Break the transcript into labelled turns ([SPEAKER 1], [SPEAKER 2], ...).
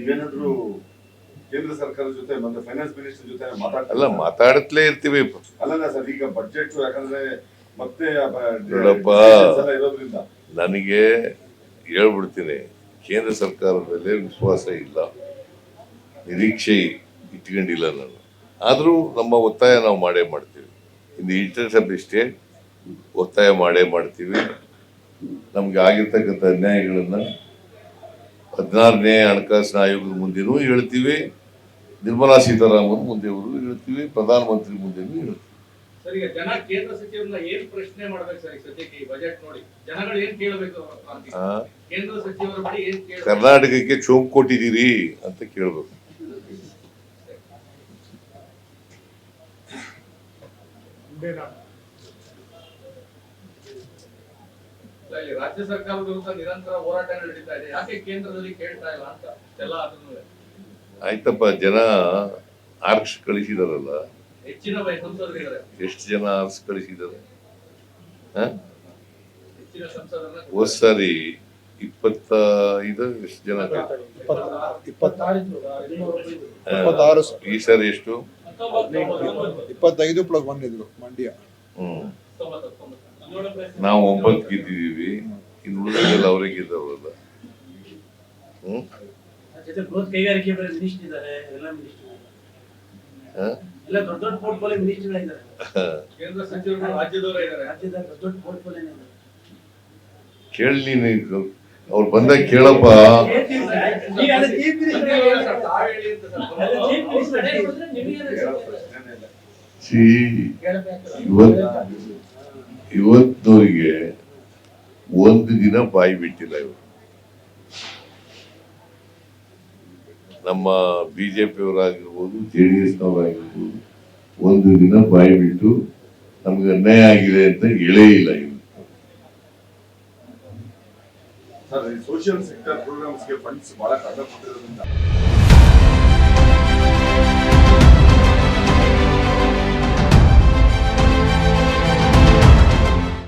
[SPEAKER 1] ನೀವೇನಾದ್ರೂ ಕೇಂದ್ರ ಸರ್ಕಾರದ ಜೊತೆ ಮತ್ತೆ ಫೈನಾನ್ಸ್ ಮಿನಿಸ್ಟರ್ ಜೊತೆ
[SPEAKER 2] ಅಲ್ಲ ಮಾತಾಡುತ್ತಲೇ ಇರ್ತೀವಿ.
[SPEAKER 1] ಅಲ್ಲ ಸರ್, ಈಗ ಬಜೆಟ್ ಯಾಕಂದ್ರೆ ಮತ್ತೆ
[SPEAKER 2] ನೋಡಪ್ಪ,
[SPEAKER 1] ಇರೋದ್ರಿಂದ
[SPEAKER 2] ನನಗೆ ಹೇಳ್ಬಿಡ್ತೀನಿ, ಕೇಂದ್ರ ಸರ್ಕಾರದ ಮೇಲೆ ವಿಶ್ವಾಸ ಇಲ್ಲ, ನಿರೀಕ್ಷೆ ಇಟ್ಕೊಂಡಿಲ್ಲ ನಾನು. ಆದರೂ ನಮ್ಮ ಒತ್ತಾಯ ನಾವು ಮಾಡೇ ಮಾಡ್ತೀವಿ. In the interest of the state ಒತ್ತಾಯ ಮಾಡೇ ಮಾಡ್ತೀವಿ. ನಮ್ಗೆ ಆಗಿರ್ತಕ್ಕಂಥ ಅನ್ಯಾಯಗಳನ್ನ 16ನೇ ಹಣಕಾಸಿನ ಆಯೋಗದ ಮುಂದೆನೂ ಹೇಳ್ತೀವಿ, ನಿರ್ಮಲಾ ಸೀತಾರಾಮನ್ ಮುಂದೆವರು ಹೇಳ್ತೀವಿ, ಪ್ರಧಾನಮಂತ್ರಿ ಮುಂದೆನೂ ಹೇಳ್ತೀವಿ.
[SPEAKER 3] ಸರ್, ಈಗ ಜನ ಕೇಂದ್ರ ಸಚಿವರನ್ನ ಏನ್ ಪ್ರಶ್ನೆ ಮಾಡ್ಬೇಕು ಸರ್? ಸದ್ಯಕ್ಕೆ ಈ ಬಜೆಟ್ ನೋಡಿ ಜನಗಳು ಏನ್ ಕೇಳಬೇಕು? ಕೇಂದ್ರ ಸಚಿವರ ಬಳಿ ಏನ್ ಕೇಳಬೇಕು?
[SPEAKER 2] ಕರ್ನಾಟಕಕ್ಕೆ ಚೋಕ್ ಕೊಟ್ಟಿದ್ದೀರಿ ಅಂತ ಕೇಳ್ಬೇಕು.
[SPEAKER 3] ರಾಜ್ಯ ಸರ್ಕಾರದ ವಿರುದ್ಧ ನಿರಂತರ ಹೋರಾಟ ನಡೀತಾ ಇದೆ, ಯಾಕೆ ಕೇಂದ್ರದಲ್ಲಿ ಕೇಳ್ತಾ ಇಲ್ಲ ಅಂತ ಎಲ್ಲ ಅದನ್ನು.
[SPEAKER 2] ಆಯ್ತಪ್ಪ, ಜನ ಆರ್ಸ್ ಕಳಿಸಿದಾರಲ್ಲ,
[SPEAKER 3] ಹೆಚ್ಚಿನ ಸಂಸದರಿದ್ದಾರೆ.
[SPEAKER 2] ಎಷ್ಟು ಜನ ಆರ್ಸ್ ಕಳಿಸಿದ್ದಾರೆ?
[SPEAKER 3] ಹೆಚ್ಚಿನ ಸಂಸದರನ್ನ
[SPEAKER 2] ಹೋದ್ ಸಾರಿ 25 ಎಷ್ಟು ಜನ?
[SPEAKER 4] 26.
[SPEAKER 2] ಈ ಸಾರಿ ಎಷ್ಟು?
[SPEAKER 4] 25 + 1 ಇದ್ರು ಮಂಡ್ಯ.
[SPEAKER 2] ನಾವು 9 ಗೆದ್ದಿದೀವಿ, ಇನ್ನು ಉಳಿದೆಲ್ಲ ಅವರೇ ಗೆದ್ದವರಲ್ಲ.
[SPEAKER 5] ಕೈಗಾರಿಕೆ ಮಿನಿಸ್ಟರ್ ಇದ್ದಾರೆ, ಎಲ್ಲ ಮಿನಿಸ್ಟರ್ ಎಲ್ಲ ದೊಡ್ಡ ದೊಡ್ಡ ಪೋರ್ಟ್ಫೋಲಿಯೋ ಮಿನಿಸ್ಟರ್ಗಳಿದ್ದಾರೆ.
[SPEAKER 3] ಕೇಂದ್ರ ಸಚಿವರು ರಾಜ್ಯದವರೇ ಇದ್ದಾರೆ,
[SPEAKER 5] ರಾಜ್ಯದ ದೊಡ್ಡ ದೊಡ್ಡ ಪೋರ್ಟ್ಫೋಲಿಯೋ ಇದೆ.
[SPEAKER 2] ಕೇಳಿ ನೀನು, ಅವ್ರು ಬಂದಾಗ ಕೇಳಪ್ಪ. ಇವತ್ತಿನವರಿಗೆ ಒಂದು ದಿನ ಬಾಯಿ ಬಿಟ್ಟಿಲ್ಲ ಇವರು. ನಮ್ಮ ಬಿಜೆಪಿಯವರಾಗಿರ್ಬೋದು, JDS ನವರಾಗಿರ್ಬೋದು, ಒಂದು ದಿನ ಬಾಯಿ ಬಿಟ್ಟು ನಮ್ಗೆ ಅನ್ಯಾಯ ಆಗಿದೆ ಅಂತ ಹೇಳೇ ಇಲ್ಲ ಇವರು.
[SPEAKER 1] ಸರ್, ಸೋಷಿಯಲ್ ಸೆಕ್ಟರ್ ಪ್ರೋಗ್ರಾಮ್ಸ್ಗೆ ಫಂಡ್ಸ್ ಬಹಳ ಕಡಿಮೆ ಕೊಟ್ಟಿರೋದ್ರಿಂದ